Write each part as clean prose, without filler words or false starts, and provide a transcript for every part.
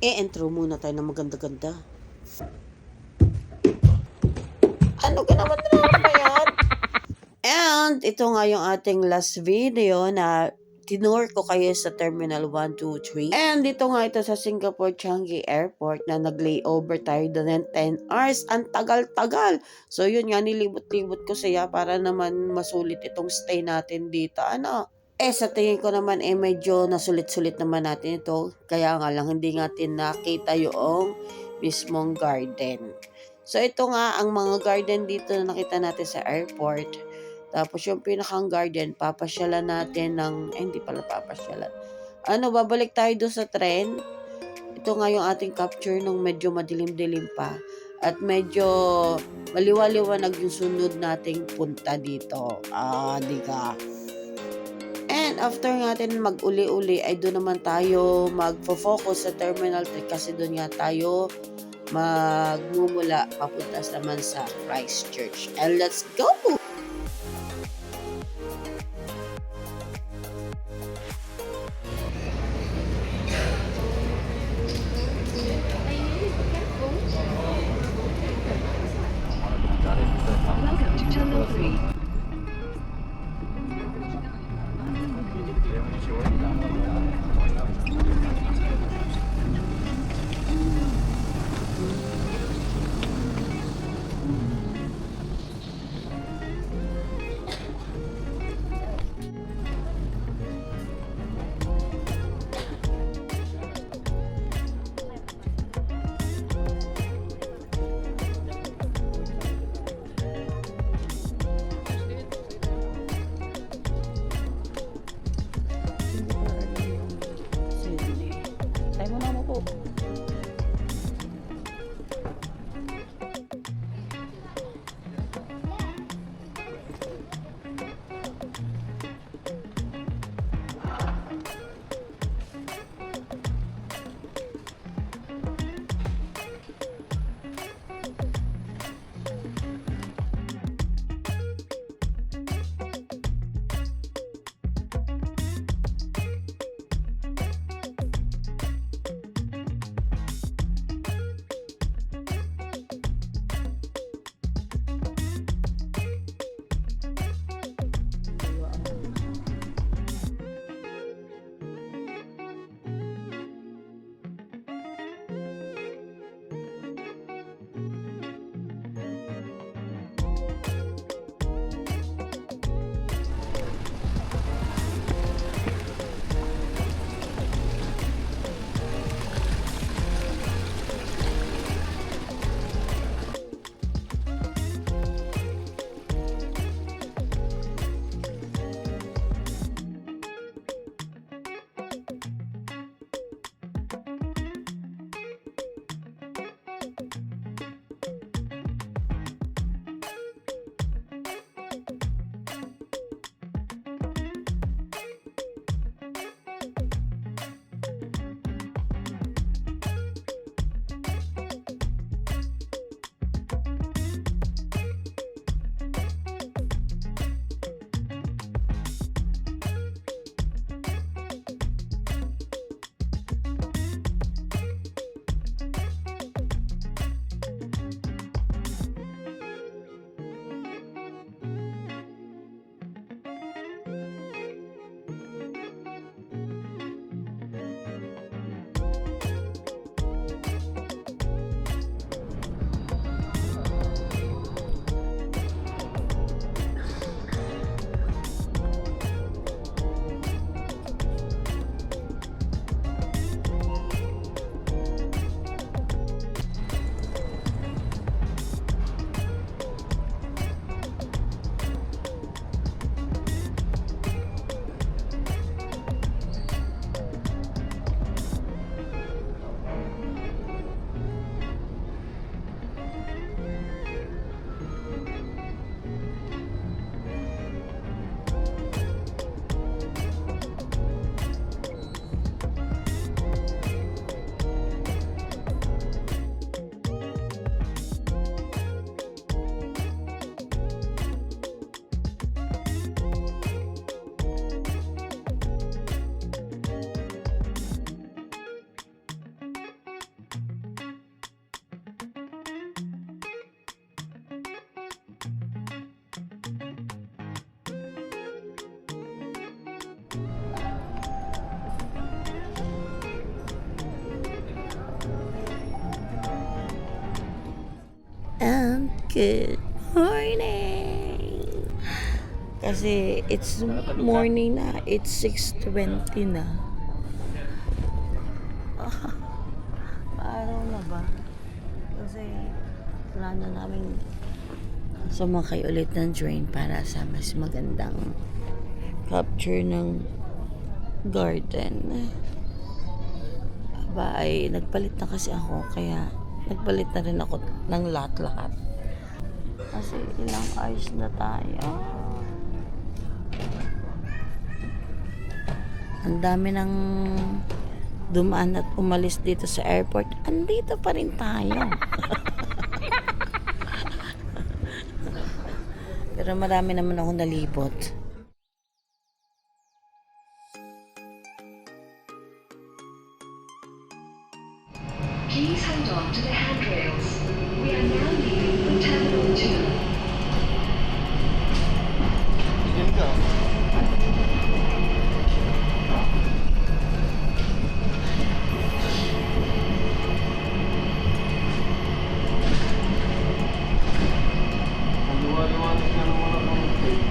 Intro muna tayo ng maganda-ganda. Ano ka naman yan? And ito nga yung ating last video na tinur ko kayo sa Terminal 1, 2, 3. And dito nga ito sa Singapore Changi Airport na nag-layover tayo doon ng 10 hours. Ang tagal-tagal. So yun nga, nilibot-libot ko siya para naman masulit itong stay natin dito. Sa tingin ko naman medyo nasulit-sulit naman natin ito. Kaya nga lang hindi natin nakita yung mismong garden. So ito nga ang mga garden dito na nakita natin sa airport. Tapos yung pinakang garden, papasyalan natin ng, hindi pala papasyalan. Babalik tayo doon sa tren. Ito nga yung ating capture nung medyo madilim-dilim pa. At medyo maliwa-liwanag yung sunod nating punta dito. Diga. And after natin mag-uli-uli ay doon naman tayo magfo-focus sa Terminal 3 kasi doon nga tayo magmumula papunta naman sa Christchurch. And let's go! Welcome to Terminal 3. Good morning! Kasi it's morning na. It's 6:20 na. Araw na ba? Kasi plano namin sumakay ulit ng train para sa mas magandang capture ng garden. Aba ay nagpalit na kasi ako, kaya nagpalit na rin ako ng lahat-lahat. Kasi ilang hours na tayo. Ang dami ng dumaan at umalis dito sa airport. Andito pa rin tayo. Pero marami naman akong nalibot. Please hold on to the handrails. We are now leaving for Terminal 2. Tigil ka. Liwanag na naman ako ng tape.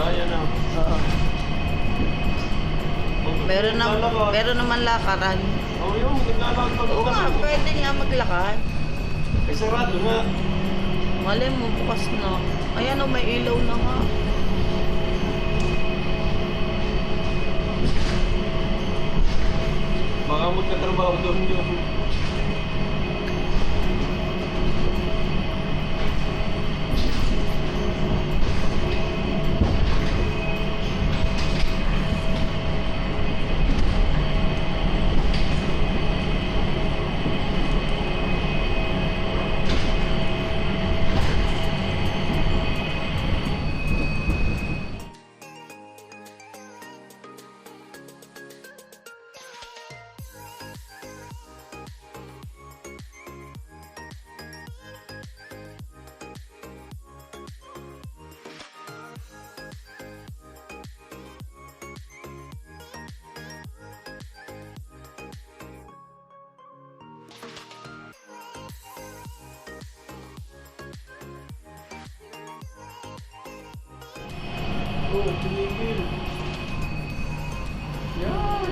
Yan, na. Meron naman lakaran. Oo, yung naglalakad Oo nga, pwede nga maglakad. Eh, sarado nga. Malay mo, bukas na. Ayan o, may ilaw na nga. Baka magkatrabaho doon yun. Oh, tumigil. Yan.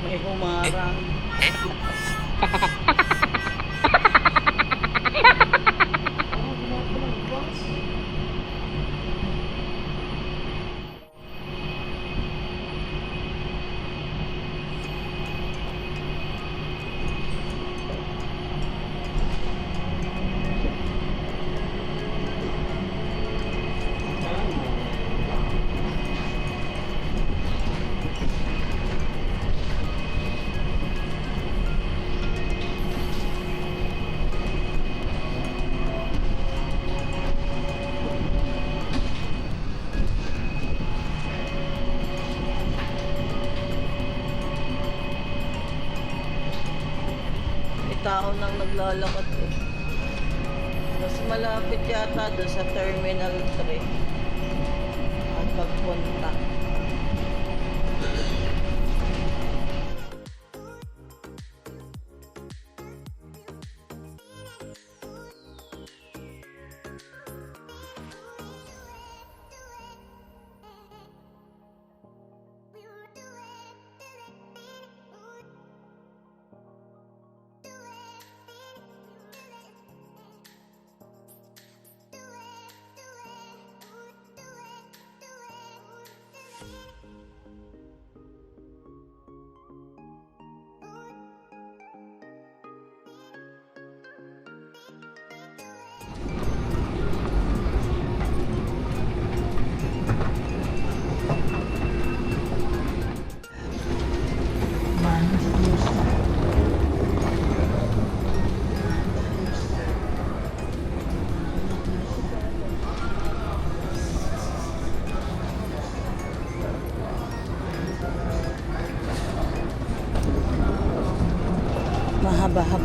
May humarang. Tao nang naglalakad eh. Mas malapit yata doon sa Terminal 3 ang pagpunta.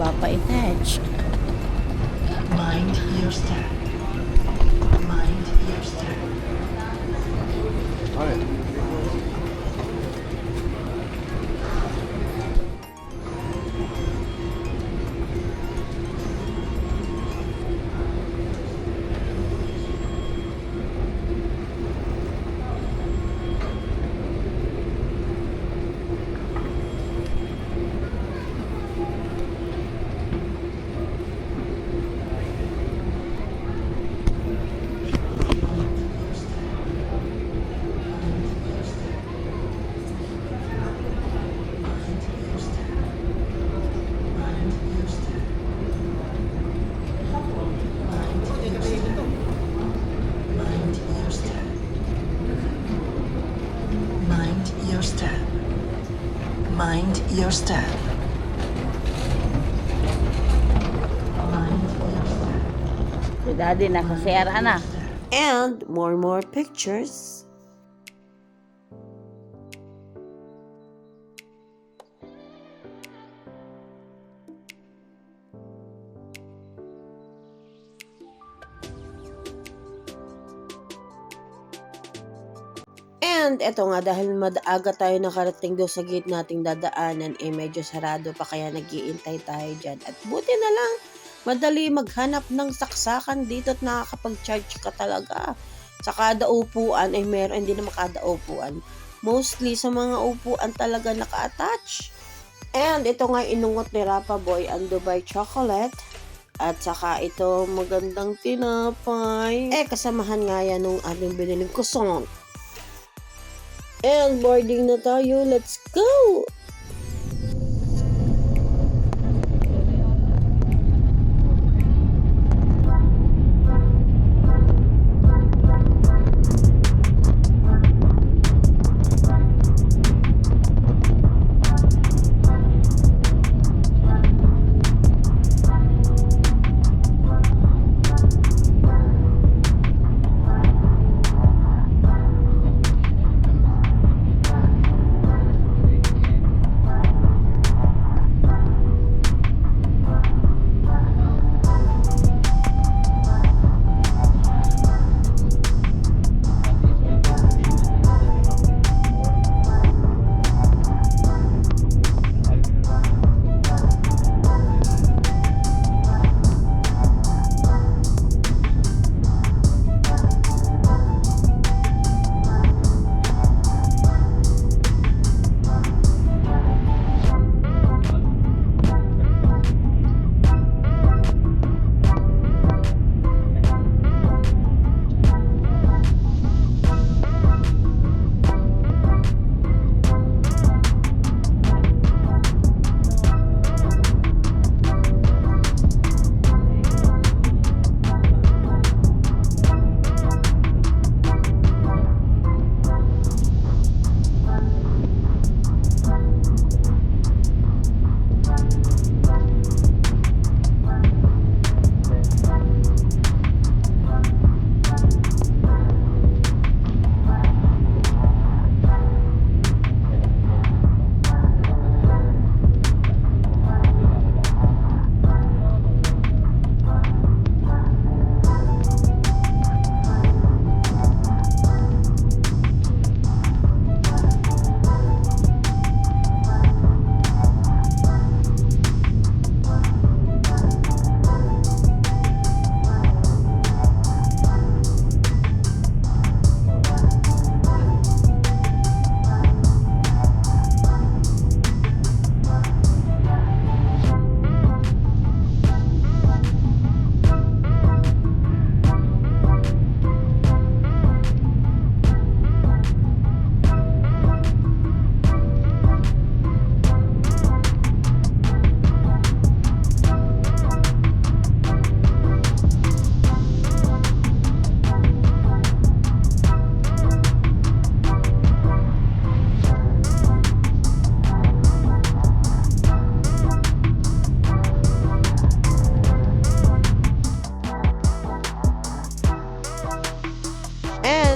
Papa Itech. Mind your step. Mind your step. Mind your step. Mind your step. Mind your step. Mind your step. Si Daddy nasa Sierra na. And more pictures. And eto nga, dahil maaga tayo nakarating doon sa gate nating dadaanan, medyo sarado pa, kaya nag-iintay tayo dyan. At buti na lang, madali maghanap ng saksakan dito at nakakapag-charge ka talaga. Sa kada upuan, meron, hindi naman kada upuan. Mostly sa mga upuan talaga naka-attach. And ito nga inungot ni Rapa Boy ang Dubai Chocolate. At saka ito magandang tinapay. Kasamahan nga yan nung ating biniling kusong. And boarding na tayo. Let's go!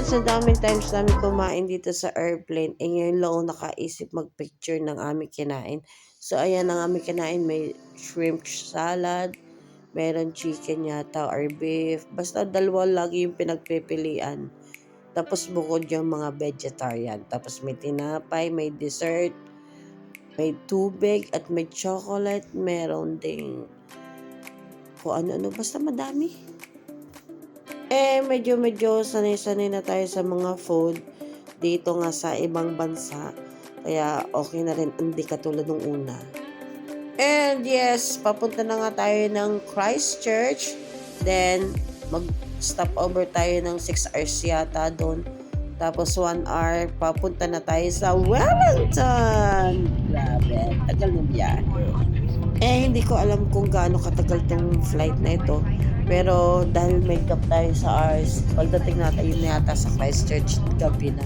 Sa daming times namin kumain dito sa airplane, ngayon lang ako nakaisip mag-picture ng aming kinain. So, ayan na nga may kinain. May shrimp salad, meron chicken yata or beef. Basta dalawa lagi yung pinagpipilian. Tapos bukod yung mga vegetarian. Tapos may tinapay, may dessert, may tubig at may chocolate. Meron ding kung ano-ano. Basta madami. Medyo sanay-sanay na tayo sa mga food dito nga sa ibang bansa. Kaya okay na rin, hindi katulad nung una. And yes, papunta na nga tayo ng Christchurch. Then, mag-stop over tayo ng 6 hours yata doon. Tapos 1 hour, papunta na tayo sa Wellington. Grabe, tagal ng biyahe. Hindi ko alam kung gaano katagal tong flight na ito. Pero dahil may gap tayo sa hours, pagdating natin yun yata sa Christchurch, gabi na.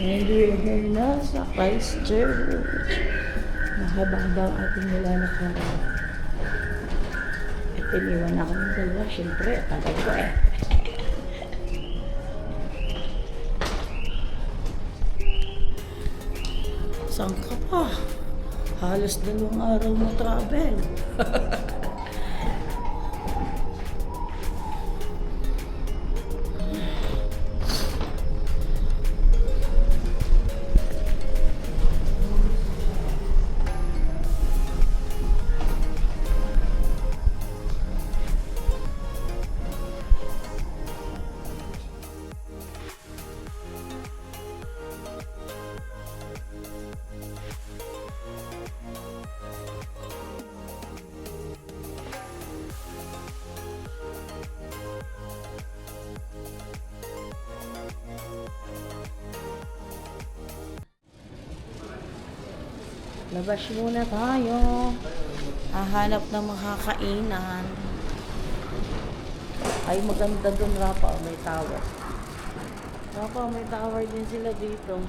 And we're here na sa Christchurch. Mahaba-haba ang ating nilalakaran. At iniwan ako ng dalawa. Siyempre, tagal ko eh. Saan ka pa? Halos 2 araw mo travel. Labas muna tayo. Hahanap ng makakainan. Ay, maganda dun, Rapa. May tower. Rapa, may tower din sila dito.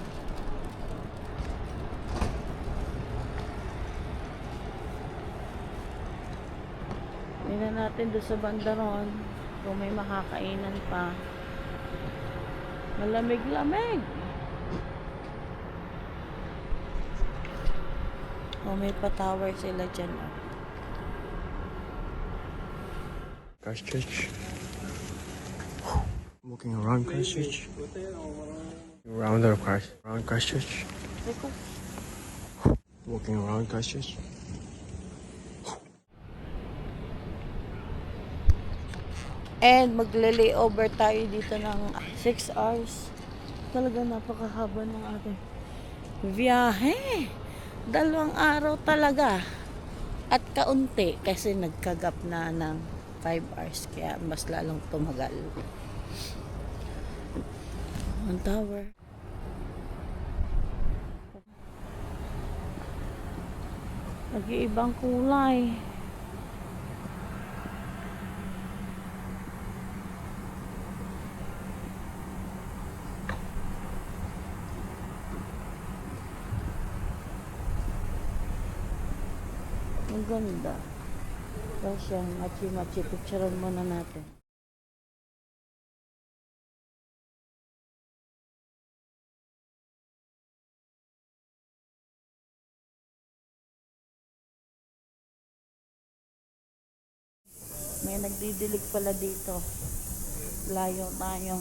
Tingnan natin doon sa banda ron kung may makakainan pa. Malamig-lamig. May pa-tower sila dyan. Christchurch. Walking around Christchurch. Around Christchurch. Walking around Christchurch. And magle-layover tayo dito ng 6 hours. Talaga napakahaba ng ating biyahe. 2 araw talaga. At kaunti kasi nagkagap na ng 5 hours. Kaya mas lalong tumagal. Ang tower. Nag-iibang kulay. Ang ganda. Tapos yan, machi-machi. Picturean muna natin. May nagdidilig pala dito. Layo tayo.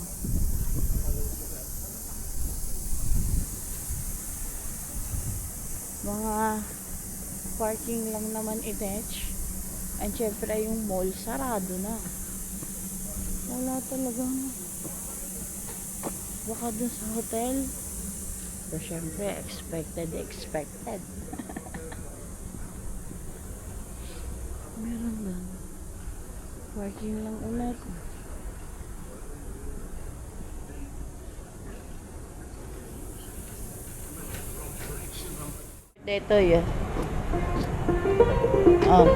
Mga parking lang naman i-detch. And syempre yung mall sarado na. Wala talagang baka dun sa hotel. Pero syempre expected. Meron lang. Parking lang ulit. Dito yun. Oh.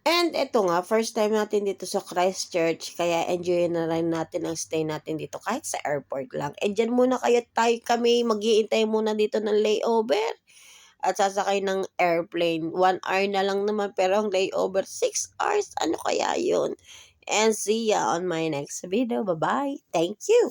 And eto nga, first time natin dito sa Christchurch, kaya enjoy na rin natin ang stay natin dito kahit sa airport lang. And dyan muna kami, mag-iintay muna dito ng layover at sasakay ng airplane. 1 hour na lang naman pero ang layover 6 hours. Ano kaya yun? And see ya on my next video. Bye-bye. Thank you.